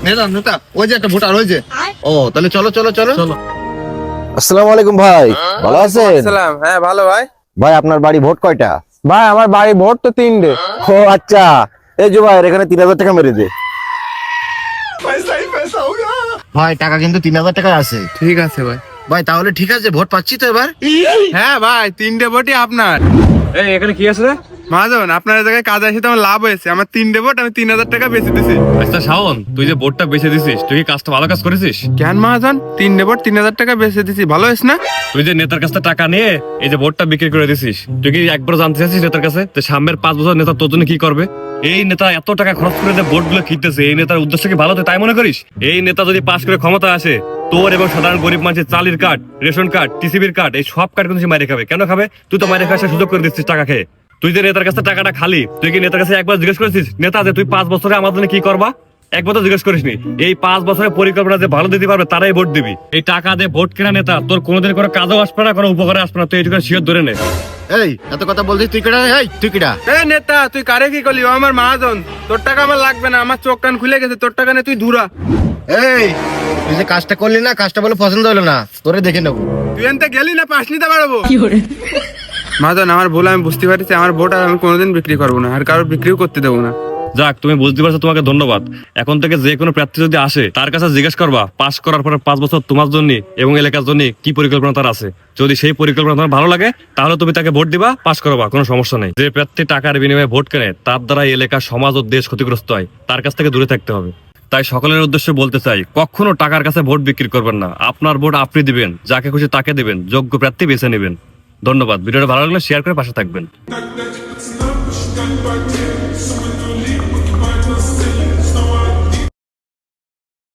নেতা নেতা ওই যে একটা ভোটার ওই যে। ও তাহলে চলো চলো চলো চলো। আসসালামু আলাইকুম ভাই, ভালো আছেন? সালাম। হ্যাঁ ভালো ভাই। ভাই আপনার বাড়ি ভোট কয়টা? ভাই আমার বাড়ি ভোট তো 3টে। ও আচ্ছা, এই যে ভাই এখানে 3000 টাকা মেরে দে। ভাই টাকা কিন্তু 3000 টাকা আছে। ঠিক আছে ভাই। ভাই তাহলে ঠিক আছে, ভোট পাচ্ছি তো এবার। হ্যাঁ ভাই 3টে ভোটই আপনার। এই এখানে কি আছে রে? মহাজন আপনার জায়গায় কাজ আসে তো আমার লাভ হয়েছে। আমার 3টে ভোট, আমি 3000 টাকা বেশি দিছি। আচ্ছা শাওন, তুই যে বোর্ডটা বেচে দিছিস, তুই কি কাজটা ভালো কাজ করেছিস? কেন মহাজন, 3টে ভোট 3000 টাকা বেশি দিছি, ভালো হয়েছে না? তুই যে নেতার কাছে টাকা নিয়ে এই যে বোর্ডটা বিক্রি করে দিছিস, তুই কি একবার জানতে চাইছিস নেতার কাছে যে সামনের 5 বছর নেতা তোর জন্য কি করবে? এই নেতা এত টাকা খরচ করে যে ভোট গুলো কিনতেছে, এই নেতার উদ্দেশ্য কি ভালো, তুই তাই মনে করিস? এই নেতা যদি পাশ করে ক্ষমতা আসে, তোর এবং সাধারণ গরিব মানুষের চালির কার্ড, রেশন কার্ড, টিসিবির কার্ড, এই সব কার্ড কিন্তু সে মাইরে খাবে। কেন খাবে? তুই তো মাইরে খাওয়ার সুযোগ করে দিচ্ছিস টাকা খেয়ে। তুই যে নেতার কাছে টাকাটা খালি, তুই কি নেতার কাছে একবার জিজ্ঞেস করেছিস নেতা যে তুই 5 বছরে আমার জন্য কি করবা? একবার তো জিজ্ঞেস করিসনি। এই 5 বছরের পরিকল্পনা যে ভালো দিতে পারবে তারাই ভোট দিবি। এই টাকা দিয়ে ভোট কেনা নেতা তোর কোনোদিন কোনো কাজও আসবে না, কোনো উপকারে আসবে না। তুই এইটুকু শিওর ধরে নে। এই এত কথা বলছিস তুই কেডা? এই তুই কেডা? এই নেতা তুই কারে কি করলি? ও আমার মহাজন, তোর টাকা আমার লাগবে না, আমার চোখ কান খুলে গেছে, তোর টাকা নিয়ে তুই ধুরা। এই তুই যে কাজটা করলি না, কাজটা বলে পছন্দ হলো না, তোরে দেখে নেবো। তুই এনতে গেলি না, পাশ নিতে পারবো। মহাজন আমার ভুল, আমি বুঝতে পারছি। আমার ভোট আর আমি কোনোদিন বিক্রি করবো না, আর কারোর বিক্রিও করতে দেবো না। যাক, তুমি বুঝতে পারছো, তোমাকে ধন্যবাদ। এখন থেকে যে কোনো প্রার্থী যদি আসে তার কাছে জিজ্ঞেস করবা পাস করার পরে 5 বছর তোমার জন্য এবং এলাকার জন্য কি পরিকল্পনা তার আছে। যদি সেই পরিকল্পনা তোমার ভালো লাগে তাহলে তুমি তাকে ভোট দিবা, পাস করবা, কোনো সমস্যা নেই। যে প্রার্থী টাকার বিনিময়ে ভোট কেনে তার দ্বারা এলাকা, সমাজ ও দেশ ক্ষতিগ্রস্ত হয়, তার কাছ থেকে দূরে থাকতে হবে। তাই সকলের উদ্দেশ্যে বলতে চাই, কখনো টাকার কাছে ভোট বিক্রি করবেন না। আপনার ভোট আপনি দিবেন, যাকে খুশি তাকে দিবেন, যোগ্য প্রার্থী বেছে নেবেন। ধন্যবাদ। ভিডিওটা ভালো লাগলে শেয়ার করে পাশে থাকবেন।